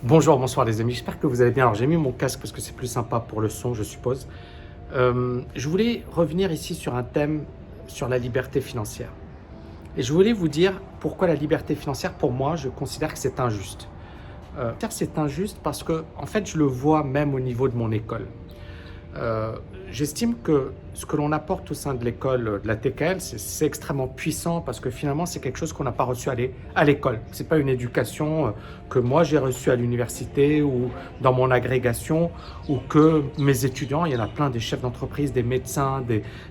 Bonjour, bonsoir les amis, j'espère que vous allez bien. Alors j'ai mis mon casque parce que c'est plus sympa pour le son, je suppose. Je voulais revenir ici sur un thème sur la liberté financière. Et je voulais vous dire pourquoi la liberté financière, pour moi, je considère que c'est injuste. C'est injuste parce que, en fait, je le vois même au niveau de mon école. J'estime que ce que l'on apporte au sein de l'école de la TKL, c'est extrêmement puissant parce que finalement, c'est quelque chose qu'on n'a pas reçu à l'école. Ce n'est pas une éducation que moi j'ai reçue à l'université ou dans mon agrégation ou que mes étudiants, il y en a plein, des chefs d'entreprise, des médecins,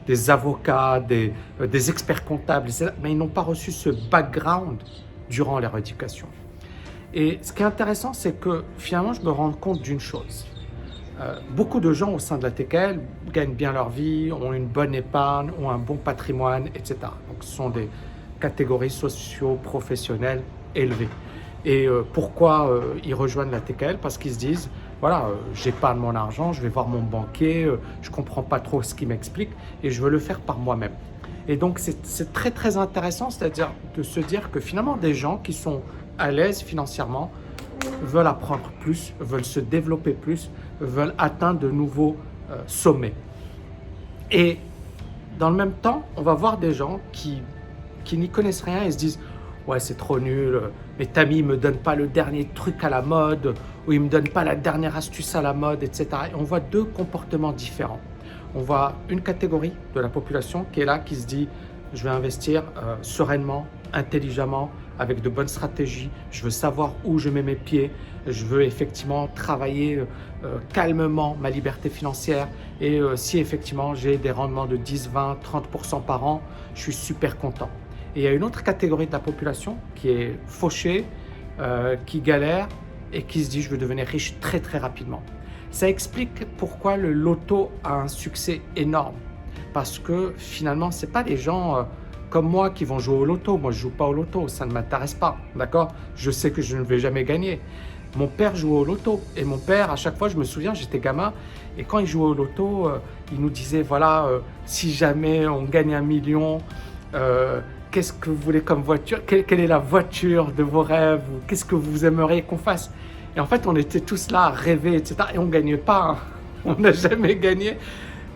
des avocats, des experts comptables, etc., mais ils n'ont pas reçu ce background durant leur éducation. Et ce qui est intéressant, c'est que finalement, je me rends compte d'une chose. Beaucoup de gens au sein de la TKL gagnent bien leur vie, ont une bonne épargne, ont un bon patrimoine, etc. Donc ce sont des catégories socio-professionnelles élevées. Et pourquoi ils rejoignent la TKL? Parce qu'ils se disent, voilà, j'épargne mon argent, je vais voir mon banquier, je ne comprends pas trop ce qu'il m'explique et je veux le faire par moi-même. Et donc c'est très très intéressant, c'est-à-dire de se dire que finalement des gens qui sont à l'aise financièrement veulent apprendre plus, veulent se développer plus, veulent atteindre de nouveaux sommets. Et dans le même temps, on va voir des gens qui n'y connaissent rien et se disent « Ouais, c'est trop nul, mes amis ne me donnent pas le dernier truc à la mode, ou ils ne me donnent pas la dernière astuce à la mode, etc. » Et on voit deux comportements différents. On voit une catégorie de la population qui est là, qui se dit « Je vais investir sereinement, intelligemment, avec de bonnes stratégies, je veux savoir où je mets mes pieds, je veux effectivement travailler calmement ma liberté financière et si effectivement j'ai des rendements de 10, 20, 30% par an, je suis super content. » Et il y a une autre catégorie de la population qui est fauchée, qui galère et qui se dit je veux devenir riche très très rapidement. Ça explique pourquoi le loto a un succès énorme. Parce que finalement, ce n'est pas les gens comme moi qui vont jouer au loto. Moi, je ne joue pas au loto, ça ne m'intéresse pas, d'accord? Je sais que je ne vais jamais gagner. Mon père jouait au loto et mon père, à chaque fois, je me souviens, j'étais gamin et quand il jouait au loto, il nous disait, voilà, si jamais on gagne 1 million, qu'est-ce que vous voulez comme voiture? Quelle est la voiture de vos rêves? Qu'est-ce que vous aimeriez qu'on fasse? Et en fait, on était tous là à rêver, etc. Et on ne gagnait pas, hein. On n'a jamais gagné.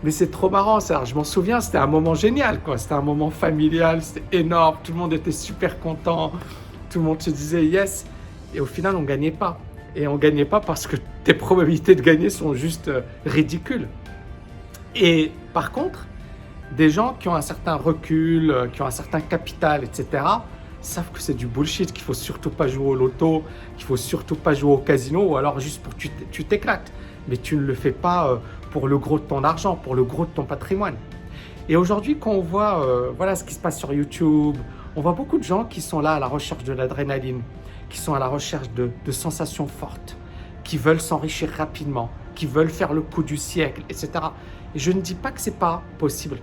Mais c'est trop marrant, ça. Je m'en souviens, c'était un moment génial, quoi. C'était un moment familial, c'était énorme. Tout le monde était super content. Tout le monde se disait yes. Et au final, on ne gagnait pas. Et on ne gagnait pas parce que tes probabilités de gagner sont juste ridicules. Et par contre, des gens qui ont un certain recul, qui ont un certain capital, etc., savent que c'est du bullshit, qu'il ne faut surtout pas jouer au loto, qu'il ne faut surtout pas jouer au casino, ou alors juste pour que tu t'éclates. Mais tu ne le fais pas pour le gros de ton argent, pour le gros de ton patrimoine. Et aujourd'hui, quand on voit voilà ce qui se passe sur YouTube, on voit beaucoup de gens qui sont là à la recherche de l'adrénaline, qui sont à la recherche de sensations fortes, qui veulent s'enrichir rapidement, qui veulent faire le coup du siècle, etc. Et je ne dis pas que ce n'est pas possible.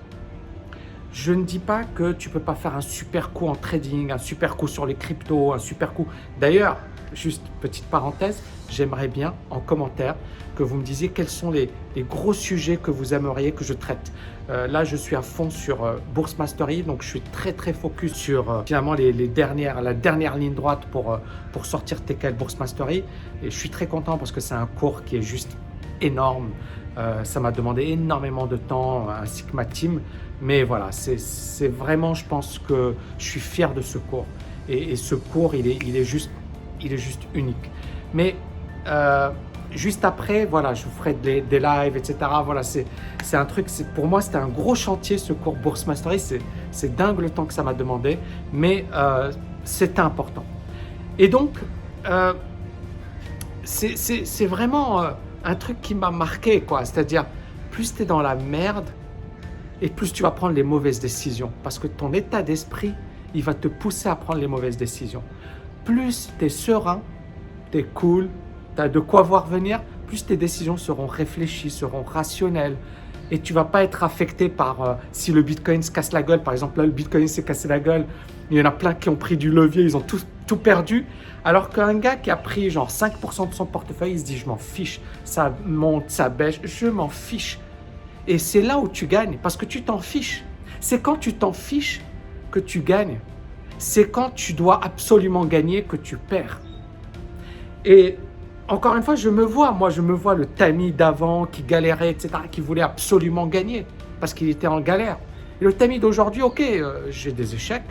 Je ne dis pas que tu ne peux pas faire un super coup en trading, un super coup sur les cryptos, un super coup. D'ailleurs, juste petite parenthèse, j'aimerais bien en commentaire que vous me disiez quels sont les gros sujets que vous aimeriez que je traite. Là, je suis à fond sur Bourse Mastery, donc je suis très très focus sur finalement la dernière ligne droite pour sortir TKL Bourse Mastery. Et je suis très content parce que c'est un cours qui est juste énorme. Ça m'a demandé énormément de temps ainsi que ma team. Mais voilà, c'est vraiment, je pense que je suis fier de ce cours. Et ce cours, il est juste unique. Mais juste après, voilà, je vous ferai des lives, etc. Voilà, c'est un truc, pour moi, c'était un gros chantier, ce cours Bourse Mastery. C'est dingue le temps que ça m'a demandé, mais c'était important. Et donc, c'est vraiment un truc qui m'a marqué, quoi. C'est-à-dire, plus tu es dans la merde, et plus tu vas prendre les mauvaises décisions. Parce que ton état d'esprit, il va te pousser à prendre les mauvaises décisions. Plus tu es serein, tu es cool, tu as de quoi voir venir, plus tes décisions seront réfléchies, seront rationnelles. Et tu ne vas pas être affecté par si le Bitcoin se casse la gueule. Par exemple, là, le Bitcoin s'est cassé la gueule. Il y en a plein qui ont pris du levier, ils ont tout perdu. Alors qu'un gars qui a pris genre 5% de son portefeuille, il se dit « je m'en fiche, ça monte, ça baisse, je m'en fiche ». Et c'est là où tu gagnes, parce que tu t'en fiches. C'est quand tu t'en fiches que tu gagnes. C'est quand tu dois absolument gagner que tu perds. Et encore une fois, je me vois le Tammy d'avant qui galérait, etc., qui voulait absolument gagner parce qu'il était en galère. Et le Tammy d'aujourd'hui, ok, j'ai des échecs,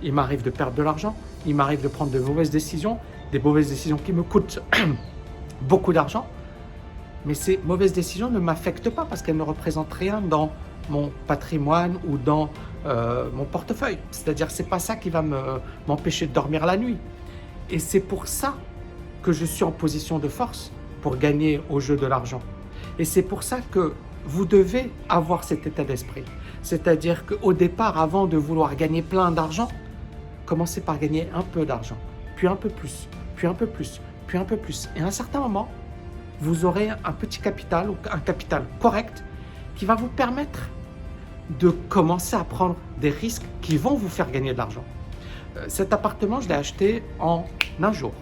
il m'arrive de perdre de l'argent, il m'arrive de prendre de mauvaises décisions, des mauvaises décisions qui me coûtent beaucoup d'argent, mais ces mauvaises décisions ne m'affectent pas parce qu'elles ne représentent rien dans mon patrimoine ou dans mon portefeuille. C'est-à-dire, c'est pas ça qui va m'empêcher de dormir la nuit. Et c'est pour ça que je suis en position de force pour gagner au jeu de l'argent. Et c'est pour ça que vous devez avoir cet état d'esprit. C'est-à-dire qu'au départ, avant de vouloir gagner plein d'argent, commencez par gagner un peu d'argent, puis un peu plus, puis un peu plus, puis un peu plus. Et à un certain moment, vous aurez un petit capital ou un capital correct qui va vous permettre de commencer à prendre des risques qui vont vous faire gagner de l'argent. Cet appartement, je l'ai acheté en un jour.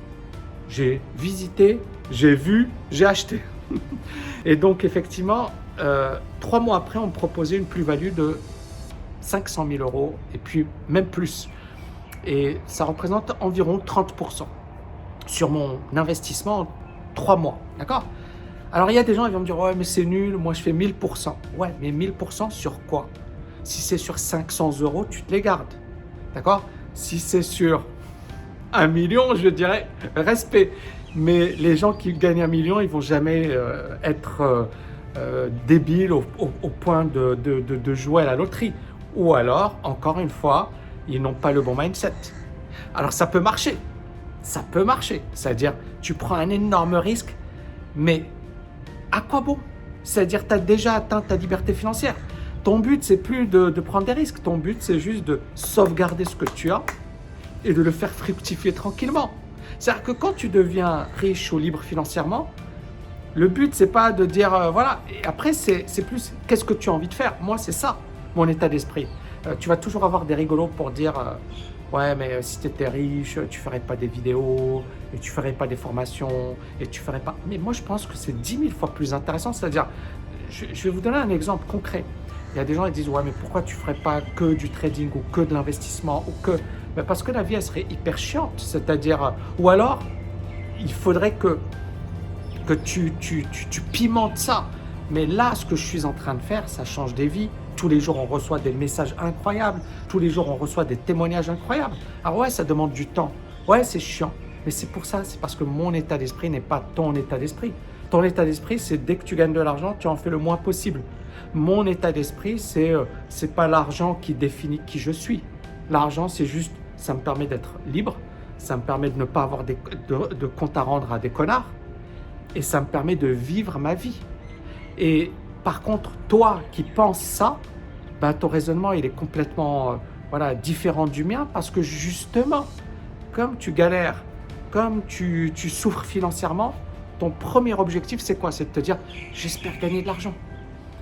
J'ai visité, j'ai vu, j'ai acheté. Et donc, effectivement, 3 mois après, on me proposait une plus-value de 500 000 euros et puis même plus. Et ça représente environ 30% sur mon investissement en 3 mois. D'accord ? Alors, il y a des gens qui vont me dire « Ouais, mais c'est nul, moi je fais 1000%. » Ouais, mais 1000% sur quoi ? Si c'est sur 500 euros, tu te les gardes. D'accord ? Si c'est sur 1 million, je dirais respect. Mais les gens qui gagnent 1 million, ils ne vont jamais être débiles au point de jouer à la loterie. Ou alors, encore une fois, ils n'ont pas le bon mindset. Alors ça peut marcher. Ça peut marcher. C'est-à-dire, tu prends un énorme risque, mais à quoi bon ? C'est-à-dire, tu as déjà atteint ta liberté financière. Ton but, c'est plus de prendre des risques. Ton but, c'est juste de sauvegarder ce que tu as et de le faire fructifier tranquillement. C'est-à-dire que quand tu deviens riche ou libre financièrement, le but, c'est pas de dire voilà. Et après, c'est plus qu'est-ce que tu as envie de faire. Moi, c'est ça, mon état d'esprit. Tu vas toujours avoir des rigolos pour dire ouais, mais si tu étais riche, tu ferais pas des vidéos, et tu ferais pas des formations, et tu ferais pas. Mais moi, je pense que c'est 10 000 fois plus intéressant. C'est-à-dire, je vais vous donner un exemple concret. Il y a des gens qui disent ouais, mais pourquoi tu ferais pas que du trading ou que de l'investissement ou que. Mais parce que la vie, elle serait hyper chiante. C'est-à-dire, ou alors, il faudrait que tu pimentes ça. Mais là, ce que je suis en train de faire, ça change des vies. Tous les jours, on reçoit des messages incroyables. Tous les jours, on reçoit des témoignages incroyables. Alors ouais, ça demande du temps. Ouais, c'est chiant. Mais c'est pour ça, c'est parce que mon état d'esprit n'est pas ton état d'esprit. Ton état d'esprit, c'est dès que tu gagnes de l'argent, tu en fais le moins possible. Mon état d'esprit, c'est pas l'argent qui définit qui je suis. L'argent, c'est juste, ça me permet d'être libre. Ça me permet de ne pas avoir de compte à rendre à des connards. Et ça me permet de vivre ma vie. Et par contre, toi qui penses ça, ben, ton raisonnement, il est complètement différent du mien parce que justement, comme tu galères, comme tu souffres financièrement, ton premier objectif, c'est quoi ? C'est de te dire, j'espère gagner de l'argent.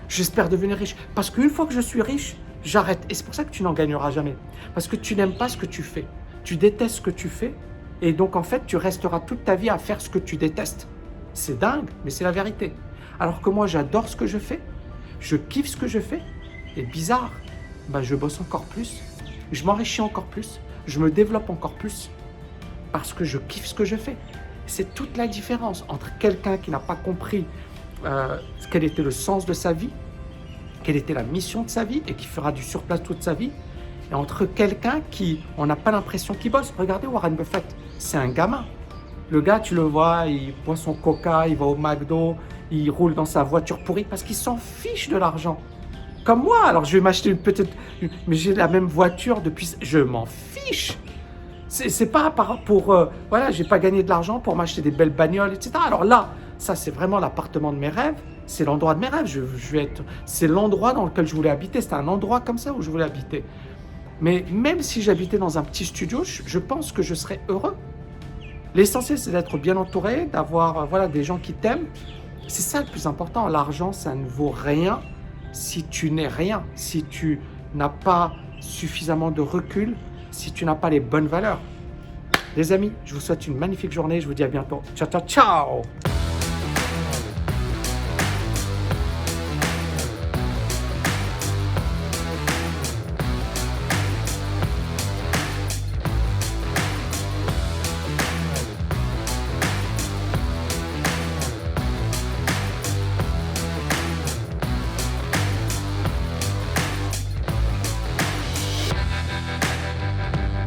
J'espère devenir riche. Parce qu'une fois que je suis riche, j'arrête. Et c'est pour ça que tu n'en gagneras jamais. Parce que tu n'aimes pas ce que tu fais. Tu détestes ce que tu fais. Et donc, en fait, tu resteras toute ta vie à faire ce que tu détestes. C'est dingue, mais c'est la vérité. Alors que moi, j'adore ce que je fais. Je kiffe ce que je fais. Et bizarre, ben, je bosse encore plus. Je m'enrichis encore plus. Je me développe encore plus. Parce que je kiffe ce que je fais. C'est toute la différence entre quelqu'un qui n'a pas compris quel était le sens de sa vie, quelle était la mission de sa vie et qui fera du surplace toute sa vie, et entre quelqu'un qui, on n'a pas l'impression qu'il bosse. Regardez Warren Buffett, c'est un gamin. Le gars, tu le vois, il boit son coca, il va au McDo, il roule dans sa voiture pourrie parce qu'il s'en fiche de l'argent. Comme moi, alors je vais m'acheter une petite... Mais j'ai la même voiture depuis... Je m'en fiche. C'est pas pour... j'ai pas gagné de l'argent pour m'acheter des belles bagnoles, etc. Alors là, ça c'est vraiment l'appartement de mes rêves. C'est l'endroit de mes rêves. C'est l'endroit dans lequel je voulais habiter. C'était un endroit comme ça où je voulais habiter. Mais même si j'habitais dans un petit studio, je pense que je serais heureux. L'essentiel, c'est d'être bien entouré, d'avoir des gens qui t'aiment. C'est ça le plus important. L'argent, ça ne vaut rien si tu n'es rien, si tu n'as pas suffisamment de recul, si tu n'as pas les bonnes valeurs. Les amis, je vous souhaite une magnifique journée. Je vous dis à bientôt. Ciao, ciao, ciao!